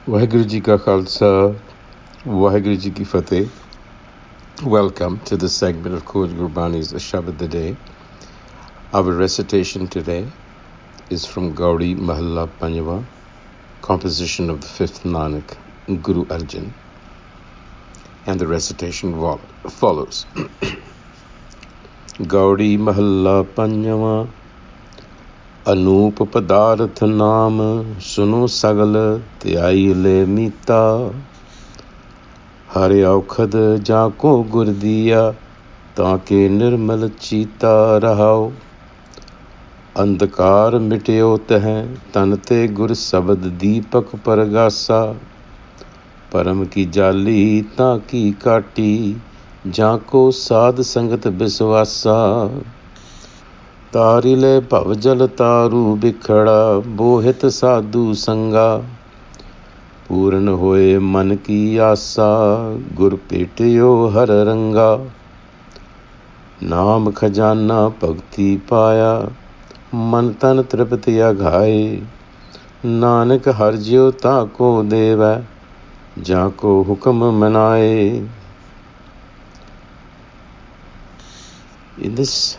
Waheguru Ji Ka Khalsa, Waheguru Ji Ki Fateh. Welcome to this segment of Khoj Gurbani's a-sabad-a-day. Our recitation today is from Gaudi Mahalla Panjwa, composition of the fifth Nanak, Guru Arjan. And the recitation follows. Gaudi Mahalla Panjwa, Anup Padarath Naam, Suno Sagal Tyai Le Mita, Hare Aukhad Jako Gur Diya, Taake Nirmal Chita Rahao, Andhkar Mityo Teh, Tante Gur Sabad Deepak Pargasa, Param Ki Jali Taaki Kati, Jako Sad Sangat Biswasa, Tarile Pavjal Taru Bikhada, Bohit Sadhu Sanga, Puran Hoye Man Ki Asa, Gur Petyo Har Ranga, Naam Khajana Bhakti Paya, Man Tan Tripatiya Ghai, Nanak Har Jyo Tako Deva, Jako Hukam Manaye. In this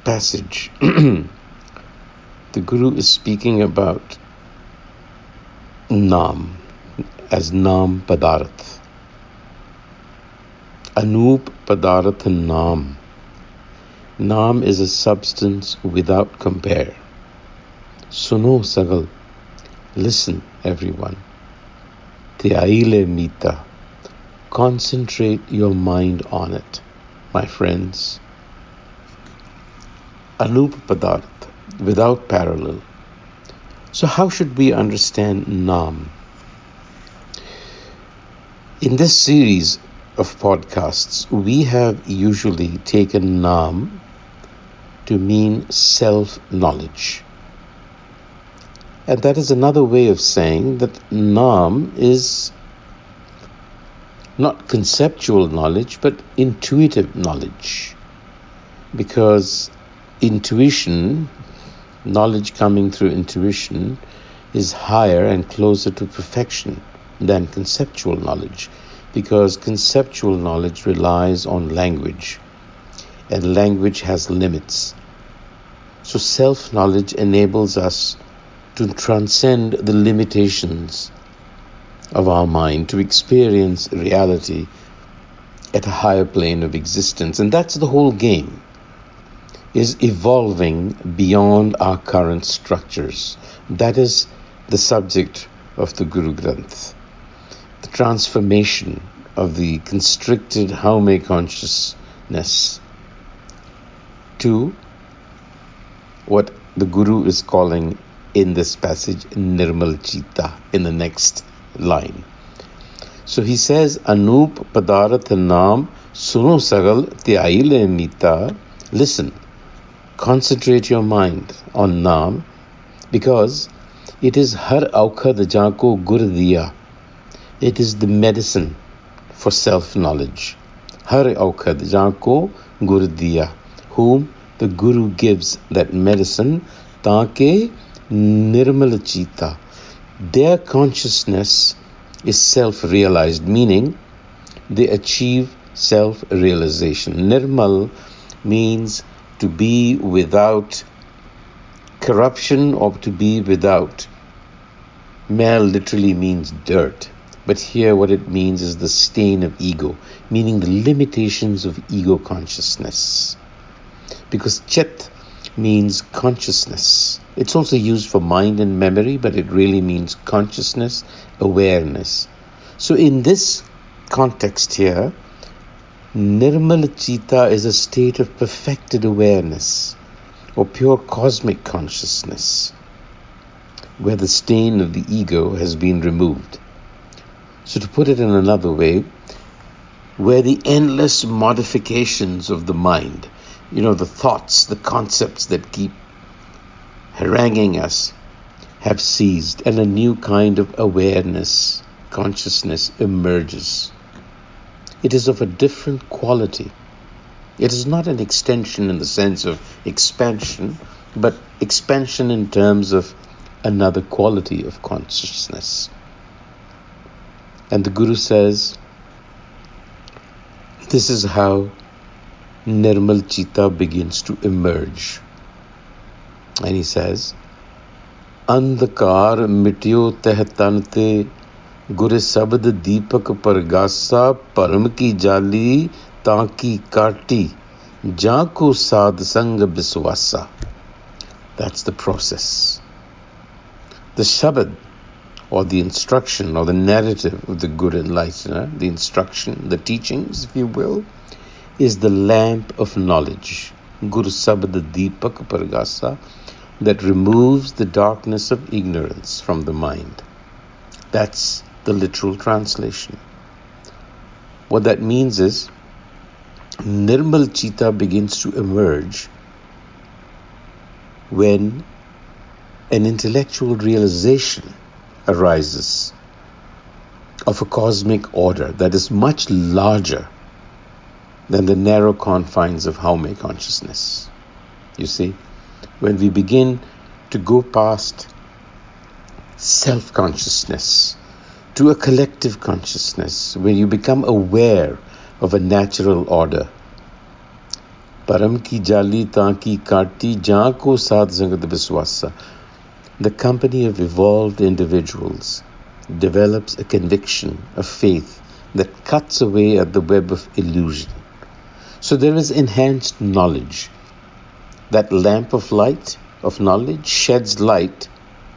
passage, the Guru is speaking about Naam as Naam Padarath. Anup Padarath Naam. Naam is a substance without compare. Suno Sagal. Listen, everyone. Tyaile Mita. Concentrate your mind on it, my friends. Anup Padarath, without parallel. So how should we understand Naam? In this series of podcasts, we have usually taken Naam to mean self-knowledge. And that is another way of saying that Naam is not conceptual knowledge, but intuitive knowledge. Because intuition, knowledge coming through intuition, is higher and closer to perfection than conceptual knowledge, because conceptual knowledge relies on language, and language has limits. So self-knowledge enables us to transcend the limitations of our mind, to experience reality at a higher plane of existence. And that's the whole game, is evolving beyond our current structures. That is the subject of the Guru Granth. The transformation of the constricted Haume consciousness to what the Guru is calling in this passage Nirmal Chita, in the next line. So he says, Anup Padarath Naam, Suno Sagal Tyaile Mita. Listen, concentrate your mind on Naam, because it is Har Aukhad Jako Gur Diya. It is the medicine for self-knowledge. Har Aukhad Jako Gur Diya, whom the Guru gives that medicine, Taake Nirmal Chita. Their consciousness is self-realized, meaning they achieve self-realization. Nirmal means to be without corruption or to be without. Mal literally means dirt, but here what it means is the stain of ego, meaning the limitations of ego consciousness. Because Chit means consciousness. It's also used for mind and memory, but it really means consciousness, awareness. So in this context here, Nirmal Chita is a state of perfected awareness or pure cosmic consciousness, where the stain of the ego has been removed. So to put it in another way, where the endless modifications of the mind, the thoughts, the concepts that keep haranguing us, have ceased, and a new kind of awareness, consciousness emerges. It is of a different quality. It is not an extension in the sense of expansion, but expansion in terms of another quality of consciousness. And the Guru says, this is how Nirmal Chitta begins to emerge. And he says, Andhakar mityo teh tan te Gure sabad deepak pargasa param ki jali taaki kaati jaako sad sang biswasa. That's the process. The sabad, or the instruction, or the narrative of the Guru Enlightener, the instruction, the teachings, if you will, is the lamp of knowledge. Guru sabad deepak pargasa, that removes the darkness of ignorance from the mind. That's the literal translation. What that means is, Nirmal Chitta begins to emerge when an intellectual realization arises of a cosmic order that is much larger than the narrow confines of Haume consciousness. You see, when we begin to go past self-consciousness to a collective consciousness, when you become aware of a natural order, Param ki jali taaki kaati jaako sad sangat viswasa, the company of evolved individuals develops a conviction, a faith that cuts away at the web of illusion. So there is enhanced knowledge. That lamp of light, of knowledge, sheds light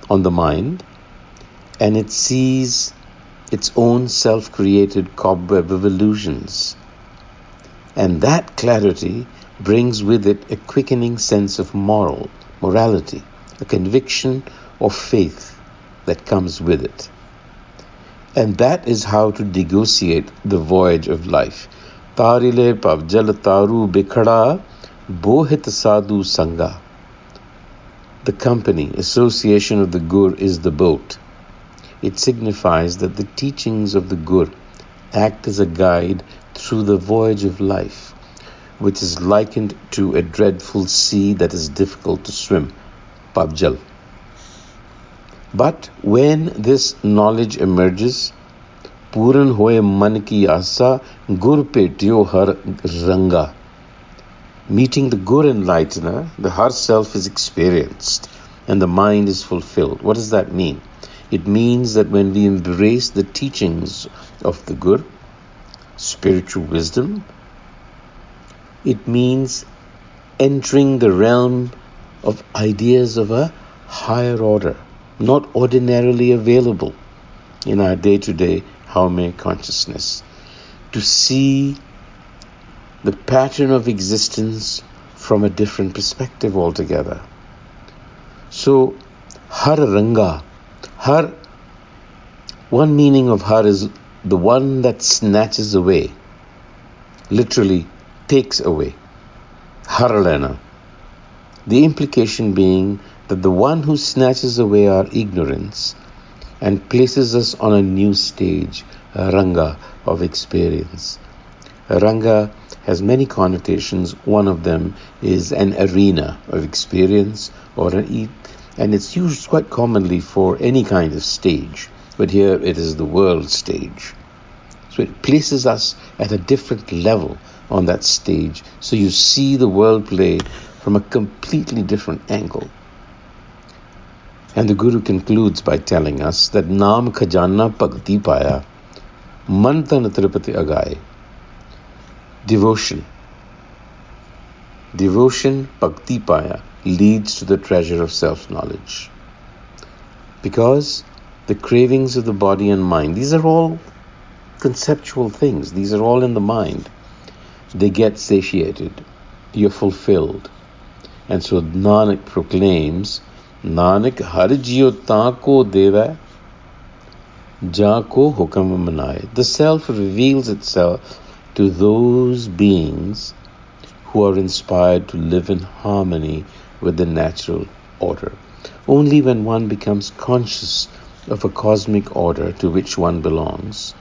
on the mind, and it sees its own self-created cobweb of illusions. And that clarity brings with it a quickening sense of morality, a conviction or faith that comes with it. And that is how to negotiate the voyage of life. Tarile pavjal taru bikhada bohit sadhu sangha. The company, association of the Gur is the boat. It signifies that the teachings of the Gur act as a guide through the voyage of life, which is likened to a dreadful sea that is difficult to swim, pavjal. But when this knowledge emerges, Puran hoye man ki asa gur petyo har ranga. Meeting the Guru Enlightener, the heart self is experienced and the mind is fulfilled. What does that mean? It means that when we embrace the teachings of the Guru, spiritual wisdom, it means entering the realm of ideas of a higher order, not ordinarily available in our day-to-day Haume consciousness. To see the pattern of existence from a different perspective altogether. So, har ranga, har, one meaning of har is the one that snatches away, literally takes away, har lena. The implication being that the one who snatches away our ignorance and places us on a new stage, a ranga of experience. A ranga has many connotations. One of them is an arena of experience, and it's used quite commonly for any kind of stage. But here it is the world stage. So it places us at a different level on that stage. So you see the world play from a completely different angle. And the Guru concludes by telling us that Naam khajana bhakti paya, man tan tripati agai. Devotion, bhakti paya, leads to the treasure of self-knowledge. Because the cravings of the body and mind, these are all conceptual things. These are all in the mind. They get satiated. You're fulfilled. And so Nanak proclaims, Nanak har jiyo taako deva jaako hukam manaye. The self reveals itself to those beings who are inspired to live in harmony with the natural order. Only when one becomes conscious of a cosmic order to which one belongs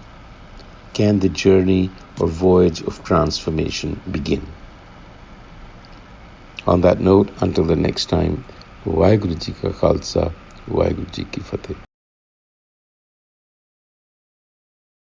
can the journey or voyage of transformation begin. On that note, until the next time, Vaheguru Ji Ka Khalsa, Waheguru ji Ki Fateh.